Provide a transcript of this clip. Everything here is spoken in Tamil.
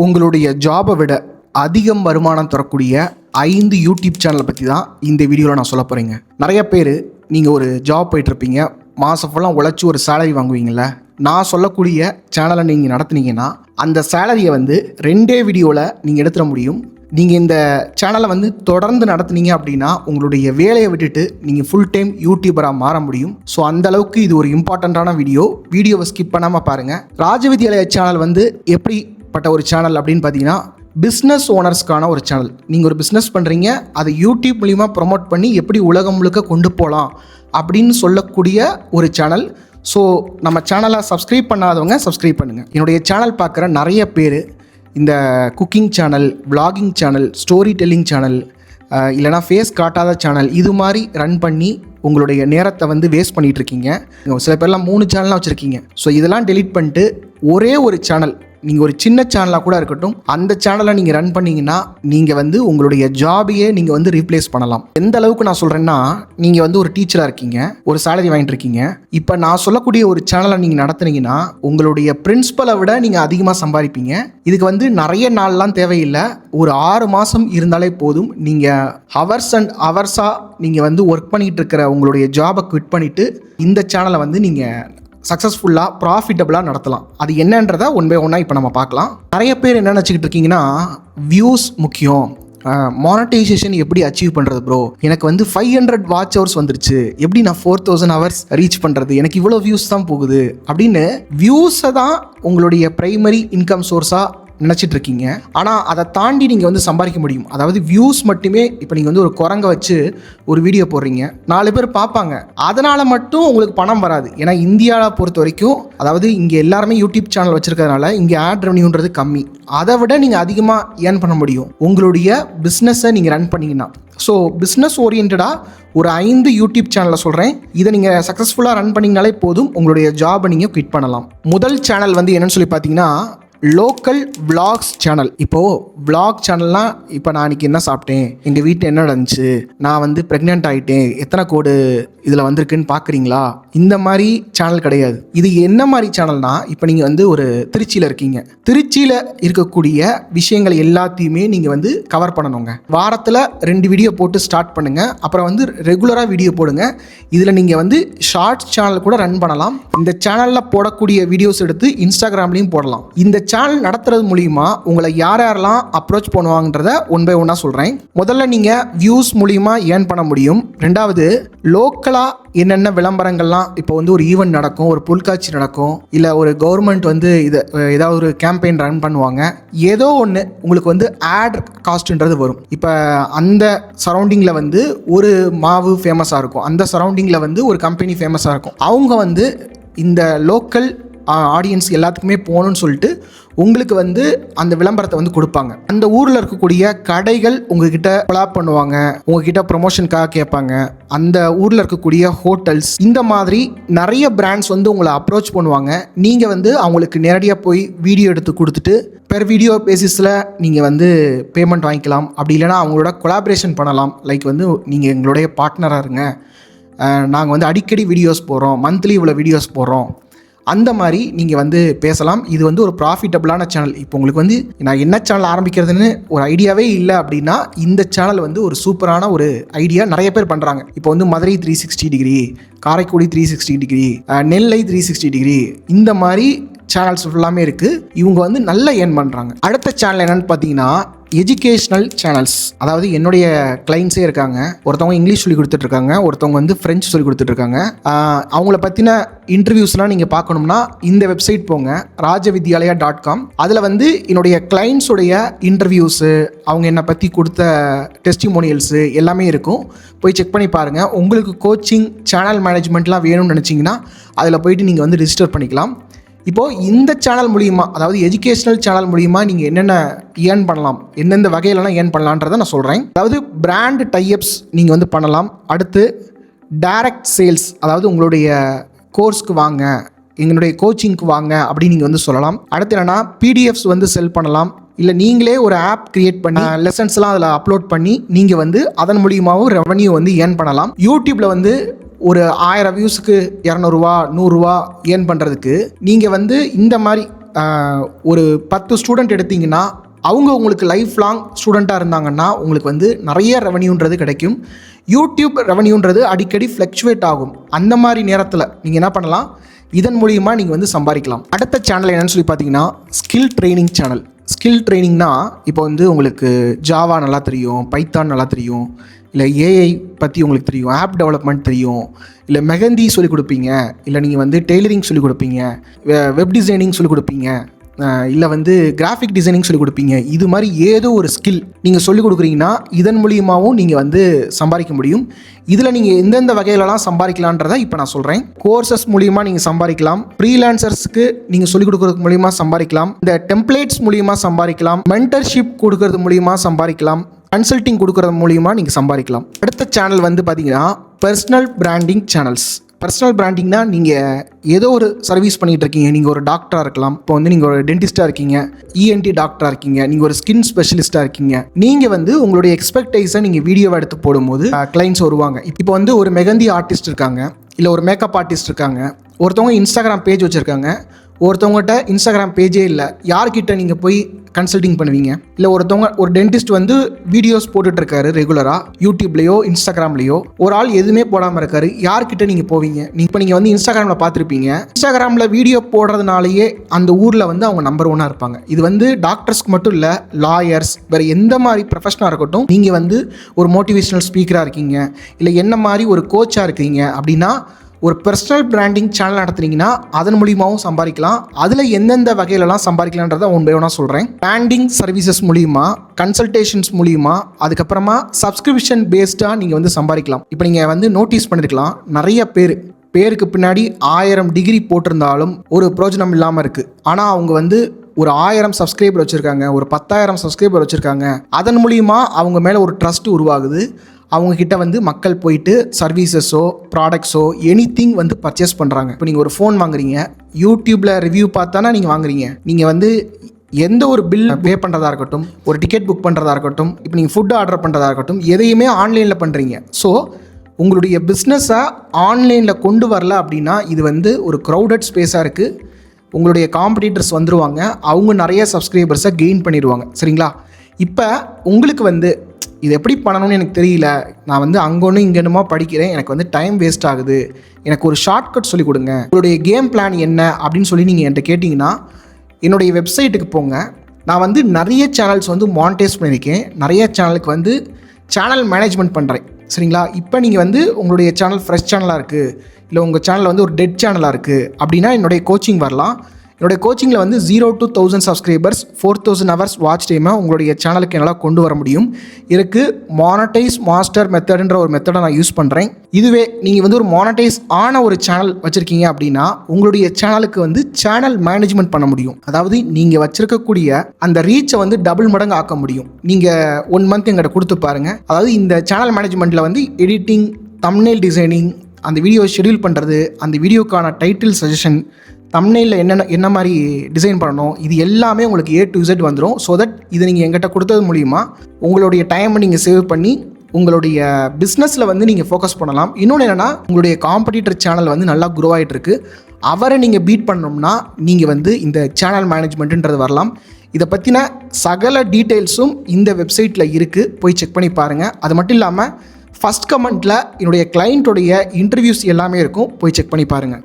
உங்களுடைய ஜாபை விட அதிகம் வருமானம் தரக்கூடிய 5 யூடியூப் சேனலை பற்றி தான் இந்த வீடியோவில் நான் சொல்ல போகிறேங்க. நிறைய பேர் நீங்கள் ஒரு ஜாப் போயிட்டுருப்பீங்க, மாதம் ஃபுல்லாக உழைச்சி ஒரு சேலரி வாங்குவீங்கள. நான் சொல்லக்கூடிய சேனலை நீங்கள் நடத்துனீங்கன்னா அந்த சேலரியை வந்து 2 வீடியோவில் நீங்கள் எடுத்துட முடியும். நீங்கள் இந்த சேனலை தொடர்ந்து நடத்துனீங்க அப்படின்னா உங்களுடைய வேலையை விட்டுட்டு நீங்கள் ஃபுல் டைம் யூடியூபராக மாற முடியும். ஸோ அந்தளவுக்கு இது ஒரு இம்பார்ட்டண்ட்டான வீடியோவை ஸ்கிப் பண்ணாமல் பாருங்கள். ராஜவித்யாலயா சேனல் எப்படிப்பட்ட ஒரு சேனல் அப்படின்னு பார்த்தீங்கன்னா, பிஸ்னஸ் ஓனர்ஸ்க்கான ஒரு சேனல். நீங்கள் ஒரு பிஸ்னஸ் பண்ணுறீங்க, அதை யூடியூப் மூலிமா ப்ரொமோட் பண்ணி எப்படி உலகம் முழுக்க கொண்டு போகலாம் அப்படின்னு சொல்லக்கூடிய ஒரு சேனல். ஸோ நம்ம சேனலை சப்ஸ்கிரைப் பண்ணாதவங்க சப்ஸ்கிரைப் பண்ணுங்கள். என்னுடைய சேனல் பார்க்குற நிறைய பேர் இந்த cooking channel, vlogging channel, story telling channel, இல்லைனா ஃபேஸ் காட்டாத சேனல், இது மாதிரி ரன் பண்ணி உங்களுடைய நேரத்தை வேஸ்ட் பண்ணிகிட்ருக்கீங்க. சில பேர்லாம் 3 சேனலாக வச்சுருக்கீங்க. ஸோ இதெல்லாம் டெலீட் பண்ணிட்டு ஒரே ஒரு சேனல், நீங்கள் ஒரு சின்ன சேனலாக கூட இருக்கட்டும், அந்த சேனலை நீங்கள் ரன் பண்ணிங்கன்னா நீங்கள் உங்களுடைய ஜாபையே நீங்கள் ரீப்ளேஸ் பண்ணலாம். எந்த அளவுக்கு நான் சொல்கிறேன்னா, நீங்கள் ஒரு டீச்சராக இருக்கீங்க, ஒரு சேலரி வாங்கிட்டு இருக்கீங்க. இப்போ நான் சொல்லக்கூடிய ஒரு சேனலை நீங்கள் நடத்துனீங்கன்னா உங்களுடைய பிரின்சிபலை விட நீங்கள் அதிகமாக சம்பாதிப்பீங்க. இதுக்கு நிறைய நாள்லாம் தேவையில்லை, ஒரு 6 மாதம் இருந்தாலே போதும். நீங்கள் ஹவர்ஸ் அண்ட் ஹவர்ஸாக நீங்கள் ஒர்க் பண்ணிகிட்டு இருக்கிற உங்களுடைய ஜாபை குவிட் பண்ணிவிட்டு இந்த சேனலை நீங்கள் சக்ஸஸ்ஃபுல்லாக ப்ராஃபிட்டபுளாக நடத்தலாம். அது என்னன்றதை ஒன் பை ஒன்னாக இப்போ நம்ம பார்க்கலாம். நிறைய பேர் என்ன நினச்சிக்கிட்டு இருக்கீங்கன்னா, வியூஸ் முக்கியம், மானிட்டைசேஷன் எப்படி அச்சீவ் பண்ணுறது ப்ரோ, எனக்கு 500 வாட்ச் ஹவர்ஸ் வந்துருச்சு, எப்படி நான் 4000 ஹவர்ஸ் ரீச் பண்ணுறது, எனக்கு இவ்வளோ வியூஸ் தான் போகுது அப்படின்னு வியூஸை தான் உங்களுடைய ப்ரைமரி இன்கம் சோர்ஸாக நினச்சிட்டு இருக்கீங்க. ஆனால் அதை தாண்டி நீங்கள் சம்பாதிக்க முடியும். அதாவது வியூஸ் மட்டுமே. இப்போ நீங்கள் ஒரு குரங்க வச்சு ஒரு வீடியோ போடுறீங்க, 4 பேர் பார்ப்பாங்க, அதனால் மட்டும் உங்களுக்கு பணம் வராது. ஏன்னா இந்தியாவை பொறுத்த வரைக்கும், அதாவது இங்கே எல்லாருமே யூடியூப் சேனல் வச்சுருக்கிறதுனால இங்கே ஆட் ரெவன்யூன்றது கம்மி. அதை விட நீங்கள் அதிகமாக ஏர்ன் பண்ண முடியும் உங்களுடைய பிஸ்னஸை நீங்கள் ரன் பண்ணிங்கன்னா. ஸோ பிஸ்னஸ் ஓரியன்டாக ஒரு 5 யூடியூப் சேனலை சொல்கிறேன். இதை நீங்கள் சக்ஸஸ்ஃபுல்லாக ரன் பண்ணிங்கனாலே போதும், உங்களுடைய ஜாபை நீங்கள் குவிட் பண்ணலாம். முதல் சேனல் என்னன்னு சொல்லி பார்த்தீங்கன்னா, லோக்கல் விளாக்ஸ் சேனல். இப்போது விளாக் சேனல்னால், இப்போ நான் இன்றைக்கி என்ன சாப்பிட்டேன், எங்கள் வீட்டில் என்ன நடந்துச்சு, நான் ப்ரெக்னென்ட் ஆகிட்டேன், எத்தனை கோடு இதில் வந்திருக்குன்னு பார்க்குறீங்களா, இந்த மாதிரி சேனல் கிடையாது. இது என்ன மாதிரி சேனல்னா, இப்போ நீங்கள் ஒரு திருச்சியில் இருக்கீங்க, திருச்சியில் இருக்கக்கூடிய விஷயங்கள் எல்லாத்தையுமே நீங்கள் கவர் பண்ணணுங்க. வாரத்தில் 2 வீடியோ போட்டு ஸ்டார்ட் பண்ணுங்கள். அப்புறம் ரெகுலராக வீடியோ போடுங்க. இதில் நீங்கள் ஷார்ட்ஸ் சேனல் கூட ரன் பண்ணலாம். இந்த சேனலில் போடக்கூடிய வீடியோஸ் எடுத்து இன்ஸ்டாகிராம்லேயும் போடலாம். இந்த சேனல் நடத்துறது மூலிமா உங்களை யாரெல்லாம் அப்ரோச் பண்ணுவாங்கன்றத ஒன் பை ஒன்னாக சொல்கிறேன். முதல்ல நீங்கள் வியூஸ் மூலிமா ஏர்ன் பண்ண முடியும். 2வது, லோக்கலாக என்னென்ன விளம்பரங்கள்லாம், இப்போ ஒரு ஈவெண்ட் நடக்கும், ஒரு பொருட்காட்சி நடக்கும், இல்லை ஒரு கவர்மெண்ட் இதை ஏதாவது ஒரு கேம்பெயின் ரன் பண்ணுவாங்க, ஏதோ ஒன்று உங்களுக்கு ஆட் காஸ்ட்ன்றது வரும். இப்போ அந்த சரௌண்டிங்கில் ஒரு மாவு ஃபேமஸாக இருக்கும், அந்த சரௌண்டிங்கில் ஒரு கம்பெனி ஃபேமஸாக இருக்கும். அவங்க இந்த லோக்கல் ஆடியன்ஸ் எல்லாத்துக்குமே போகணும்னு சொல்லிட்டு உங்களுக்கு அந்த விளம்பரத்தை கொடுப்பாங்க. அந்த ஊரில் இருக்கக்கூடிய கடைகள் உங்ககிட்ட கொலாப் பண்ணுவாங்க, உங்ககிட்ட ப்ரொமோஷனுக்காக கேட்பாங்க. அந்த ஊரில் இருக்கக்கூடிய ஹோட்டல்ஸ், இந்த மாதிரி நிறைய பிராண்ட்ஸ் உங்களை அப்ரோச் பண்ணுவாங்க. நீங்கள் அவங்களுக்கு நேரடியாக போய் வீடியோ எடுத்து கொடுத்துட்டு பெர் வீடியோ பேசிஸில் நீங்கள் பேமெண்ட் வாங்கிக்கலாம். அப்படி இல்லைனா அவங்களோட கொலாபரேஷன் பண்ணலாம். லைக் நீங்கள் எங்களுடைய பார்ட்னராக இருங்க, நாங்கள் அடிக்கடி வீடியோஸ் போடுறோம், மந்த்லி இவ்வளோ வீடியோஸ் போடுறோம், அந்த மாதிரி நீங்கள் பேசலாம். இது ஒரு ப்ராஃபிட்டபுளான சேனல். இப்போ உங்களுக்கு நான் என்ன சேனல் ஆரம்பிக்கிறதுன்னு ஒரு ஐடியாவே இல்லை அப்படின்னா, இந்த சேனல் ஒரு சூப்பரான ஒரு ஐடியா. நிறைய பேர் பண்ணுறாங்க. இப்போ மதுரை 360 டிகிரி, காரைக்குடி 360 டிகிரி, நெல்லை 360 டிகிரி, இந்த மாதிரி சேனல்ஸ் ஃபுல்லாமே இருக்குது. இவங்க நல்லா ஏர்ன் பண்ணுறாங்க. அடுத்த சேனல் என்னென்னு பார்த்தீங்கன்னா, எஜுகேஷ்னல் சேனல்ஸ். அதாவது என்னுடைய கிளைண்ட்ஸே இருக்காங்க. ஒருத்தவங்க இங்கிலீஷ் சொல்லி கொடுத்துட்ருக்காங்க, ஒருத்தவங்க ஃப்ரெஞ்சு சொல்லி கொடுத்துட்ருக்காங்க. அவங்கள பற்றின இன்டர்வியூஸ்லாம் நீங்கள் பார்க்கணும்னா இந்த வெப்சைட் போங்க, rajavidhyalaya.com. அதில் என்னுடைய கிளைண்ட்ஸுடைய இன்டர்வியூஸு, அவங்க என்னை பற்றி கொடுத்த டெஸ்டிமோனியல்ஸு எல்லாமே இருக்கும். போய் செக் பண்ணி பாருங்கள். உங்களுக்கு கோச்சிங், சேனல் மேனேஜ்மெண்ட்லாம் வேணும்னு நினச்சிங்கன்னா அதில் போயிட்டு நீங்கள் ரிஜிஸ்டர் பண்ணிக்கலாம். இப்போது இந்த சேனல் மூலிமா, அதாவது எஜுகேஷ்னல் சேனல் மூலிமா நீங்கள் என்னென்ன ஏர்ன் பண்ணலாம், எந்தெந்த வகையிலலாம் ஏர்ன் பண்ணலான்றதை நான் சொல்கிறேன். அதாவது பிராண்ட் டைப்ஸ் நீங்கள் பண்ணலாம். அடுத்து டைரக்ட் சேல்ஸ், அதாவது உங்களுடைய கோர்ஸ்க்கு வாங்க, எங்களுடைய கோச்சிங்க்கு வாங்க அப்படின்னு நீங்கள் சொல்லலாம். அடுத்து என்னென்னா பிடிஎஃப்ஸ் செல் பண்ணலாம். இல்லை நீங்களே ஒரு ஆப் கிரியேட் பண்ணி லெசன்ஸ்லாம் அதில் அப்லோட் பண்ணி நீங்கள் அதன் மூலியமாகவும் ரெவன்யூ ஏர்ன் பண்ணலாம். யூடியூப்பில் ஒரு 1000 வியூஸுக்கு 200 ரூபா 100 ரூபா ஏர்ன் பண்ணுறதுக்கு நீங்கள் இந்த மாதிரி ஒரு 10 ஸ்டூடெண்ட் எடுத்திங்கன்னா அவங்க உங்களுக்கு லைஃப் லாங் ஸ்டூடெண்ட்டாக இருந்தாங்கன்னா உங்களுக்கு வந்து நிறைய ரெவன்யூன்றது கிடைக்கும். யூடியூப் ரெவன்யூன்றது அடிக்கடி ஃப்ளக்சுவேட் ஆகும். அந்த மாதிரி நேரத்தில் நீங்கள் என்ன பண்ணலாம், இதன் மூலியமாக நீங்கள் வந்து சம்பாதிக்கலாம். அடுத்த சேனல் என்னென்னு சொல்லி பார்த்தீங்கன்னா ஸ்கில் ட்ரைனிங் சேனல். ஸ்கில் ட்ரைனிங்னா இப்போ வந்து உங்களுக்கு ஜாவா நல்லா தெரியும், பைத்தான் நல்லா தெரியும், இல்லை ஏஐ பற்றி உங்களுக்கு தெரியும், ஆப் டெவலப்மெண்ட் தெரியும், இல்லை மெஹந்தி சொல்லிக் கொடுப்பீங்க, இல்லை நீங்கள் வந்து டெய்லரிங் சொல்லிக் கொடுப்பீங்க, வெப் டிசைனிங் சொல்லிக் கொடுப்பீங்க, இல்லை வந்து கிராஃபிக் டிசைனிங் சொல்லிக் கொடுப்பீங்க. இது மாதிரி ஏதோ ஒரு ஸ்கில் நீங்கள் சொல்லிக் கொடுக்குறீங்கன்னா இதன் மூலியமாகவும் நீங்கள் வந்து சம்பாதிக்க முடியும். இதில் நீங்கள் எந்தெந்த வகையிலலாம் சம்பாதிக்கலான்றதை இப்போ நான் சொல்கிறேன். கோர்சஸ் மூலியமாக நீங்கள் சம்பாதிக்கலாம், ஃப்ரீலான்சர்ஸ்க்கு நீங்கள் சொல்லிக் கொடுக்குறது மூலியமாக சம்பாதிக்கலாம், இந்த டெம்ப்ளேட்ஸ் மூலியமாக சம்பாதிக்கலாம், மென்டர்ஷிப் கொடுக்கறது மூலியமாக சம்பாதிக்கலாம், கன்சல்டிங் கொடுக்குறது மூலியமாக நீங்கள் சம்பாதிக்கலாம். அடுத்த சேனல் வந்து பார்த்தீங்கன்னா பர்சனல் பிராண்டிங் சேனல்ஸ். பர்சனல் பிராண்டிங்னா நீங்கள் ஏதோ ஒரு சர்வீஸ் பண்ணிகிட்டு இருக்கீங்க. நீங்கள் ஒரு டாக்டராக இருக்கலாம், இப்போ வந்து நீங்கள் ஒரு டென்டிஸ்ட்டாக இருக்கீங்க, இஎன்டி டாக்டராக இருக்கீங்க, நீங்கள் ஒரு ஸ்கின் ஸ்பெஷலிஸ்ட்டாக இருக்கீங்க. நீங்கள் வந்து உங்களுடைய எக்ஸ்பெக்டேஷன் நீங்கள் வீடியோவை எடுத்து போடும்போது கிளைண்ட்ஸ் வருவாங்க. இப்போ வந்து ஒரு மெஹந்தி ஆர்டிஸ்ட் இருக்காங்க, இல்லை ஒரு மேக்கப் ஆர்டிஸ்ட் இருக்காங்க, ஒருத்தவங்க இன்ஸ்டாகிராம் பேஜ் வச்சுருக்காங்க, ஒருத்தவங்ககிட்ட இன்ஸ்டாகிராம் பேஜே இல்லை. யார்கிட்ட நீங்கள் போய் கன்சல்டிங் பண்ணுவீங்க? இல்லை ஒரு டென்டிஸ்ட் வந்து வீடியோஸ் போட்டுட்ருக்காரு ரெகுலராக யூடியூப்லேயோ இன்ஸ்டாகிராம்லேயோ, ஒரு ஆள் எதுவுமே போடாமல் இருக்காரு, யார்கிட்ட நீங்கள் போவீங்க? நீங்கள் வந்து இன்ஸ்டாகிராமில் பார்த்துருப்பீங்க, இன்ஸ்டாகிராமில் வீடியோ போடுறதுனாலேயே அந்த ஊரில் வந்து அவங்க நம்பர் 1 இருப்பாங்க. இது வந்து டாக்டர்ஸ்க்கு மட்டும் இல்லை, லாயர்ஸ், வேறு எந்த மாதிரி ப்ரொஃபஷனாக இருக்கட்டும், நீங்கள் வந்து ஒரு மோட்டிவேஷனல் ஸ்பீக்கராக இருக்கீங்க, இல்லை என்ன மாதிரி ஒரு கோச்சாக இருக்கீங்க அப்படின்னா ஒரு பர்சனல் பிராண்டிங் சேனல் நடத்துனீங்கன்னா அதன் மூலியமாகவும் சம்பாதிக்கலாம். அதில் எந்தெந்த வகையிலலாம் சம்பாதிக்கலான்றதை ஒன்று சொல்கிறேன். பிராண்டிங் சர்வீசஸ் மூலிமா, கன்சல்டேஷன்ஸ் மூலிமா, அதுக்கப்புறமா சப்ஸ்கிரிப்ஷன் பேஸ்டாக நீங்கள் வந்து சம்பாதிக்கலாம். இப்போ நீங்கள் வந்து நோட்டீஸ் பண்ணியிருக்கலாம், நிறைய பேருக்கு பின்னாடி 1000 டிகிரி போட்டிருந்தாலும் ஒரு பிரயோஜனம் இல்லாமல் இருக்குது. ஆனால் அவங்க வந்து ஒரு 1000 சப்ஸ்கிரைபர் வச்சுருக்காங்க, ஒரு 10,000 சப்ஸ்கிரைபர் வச்சுருக்காங்க. அதன் மூலிமா அவங்க மேலே ஒரு ட்ரஸ்ட் உருவாகுது. அவங்கக்கிட்ட வந்து மக்கள் போயிட்டு சர்வீசஸோ ப்ராடக்ட்ஸோ எனிதிங் வந்து பர்ச்சேஸ் பண்ணுறாங்க. இப்போ நீங்கள் ஒரு ஃபோன் வாங்குறீங்க, யூடியூப்பில் ரிவ்யூ பார்த்தானா நீங்கள் வாங்குறீங்க. நீங்கள் வந்து எந்த ஒரு பில் பே பண்ணுறதா இருக்கட்டும், ஒரு டிக்கெட் புக் பண்ணுறதா இருக்கட்டும், இப்போ நீங்கள் ஃபுட் ஆர்டர் பண்ணுறதா இருக்கட்டும், எதையுமே ஆன்லைனில் பண்ணுறீங்க. ஸோ உங்களுடைய பிஸ்னஸை ஆன்லைனில் கொண்டு வரல அப்படின்னா இது வந்து ஒரு க்ரௌடட் ஸ்பேஸாக இருக்குது. உங்களுடைய காம்படிட்டர்ஸ் வந்துடுவாங்க, அவங்க நிறைய சப்ஸ்கிரைபர்ஸை கெயின் பண்ணிடுவாங்க. சரிங்களா? இப்போ உங்களுக்கு வந்து இது எப்படி பண்ணணும்னு எனக்கு தெரியல, நான் வந்து அங்கே ஒன்று இங்கே என்னமோ படிக்கிறேன், எனக்கு வந்து டைம் வேஸ்ட் ஆகுது, எனக்கு ஒரு ஷார்ட்கட் சொல்லிக் கொடுங்க, உங்களுடைய கேம் பிளான் என்ன அப்படின்னு சொல்லி நீங்கள் என்கிட்ட கேட்டிங்கன்னா என்னுடைய வெப்சைட்டுக்கு போங்க. நான் வந்து நிறைய சேனல்ஸ் வந்து மானிட்டைஸ் பண்ணியிருக்கேன், நிறைய சேனலுக்கு வந்து சேனல் மேனேஜ்மெண்ட் பண்ணுறேன். சரிங்களா? இப்போ நீங்கள் வந்து உங்களுடைய சேனல் ஃப்ரெஷ் சேனலாக இருக்குது, இல்லை உங்கள் சேனலில் வந்து ஒரு டெட் சேனலாக இருக்குது அப்படின்னா என்னுடைய கோச்சிங் வரலாம். என்னுடைய கோச்சிங்கில் வந்து 0 to 1000 சப்ஸ்கிரைபர்ஸ், 4000 ஹவர்ஸ் வாட்ச் டைமை உங்களுடைய சேனலுக்கு என்னால் கொண்டு வர முடியும். இதுக்கு மானடைஸ் மாஸ்டர் மெத்தடுன்ற ஒரு மெத்தடை நான் யூஸ் பண்ணுறேன். இதுவே நீங்கள் வந்து ஒரு மானடைஸ் ஆன ஒரு சேனல் வச்சுருக்கீங்க அப்படின்னா உங்களுடைய சேனலுக்கு வந்து சேனல் மேனேஜ்மெண்ட் பண்ண முடியும். அதாவது நீங்கள் வச்சுருக்கக்கூடிய அந்த ரீச்சை வந்து டபுள் மடங்கு ஆக்க முடியும். நீங்கள் 1 மந்த் எங்கிட்ட கொடுத்து பாருங்கள். அதாவது இந்த சேனல் மேனேஜ்மெண்ட்டில் வந்து எடிட்டிங், தம்ப்நெயில் டிசைனிங், அந்த வீடியோ ஷெடியூல் பண்ணுறது, அந்த வீடியோக்கான டைட்டில் சஜஷன், தம்ப்நெயிலில் என்ன மாதிரி டிசைன் பண்ணணும், இது எல்லாமே உங்களுக்கு A to Z வந்துடும். ஸோ தட் இதை நீங்கள் எங்கிட்ட கொடுத்தது மூலிமா உங்களுடைய டைமை நீங்கள் சேவ் பண்ணி உங்களுடைய பிஸ்னஸில் வந்து நீங்கள் ஃபோக்கஸ் பண்ணலாம். இன்னொன்று என்னென்னா, உங்களுடைய காம்படிட்டர் சேனல் வந்து நல்லா க்ரோ ஆகிட்டு இருக்கு, அவரை நீங்கள் பீட் பண்ணணும்னா நீங்கள் வந்து இந்த சேனல் மேனேஜ்மெண்ட்டுன்றது வரலாம். இதை பற்றின சகல டீட்டெயில்ஸும் இந்த வெப்சைட்டில் இருக்குது, போய் செக் பண்ணி பாருங்கள். அது மட்டும் இல்லாமல் ஃபஸ்ட் கமெண்ட்டில் என்னுடைய கிளைண்ட்டோடைய இன்டர்வியூஸ் எல்லாமே இருக்கும், போய் செக் பண்ணி பாருங்கள்.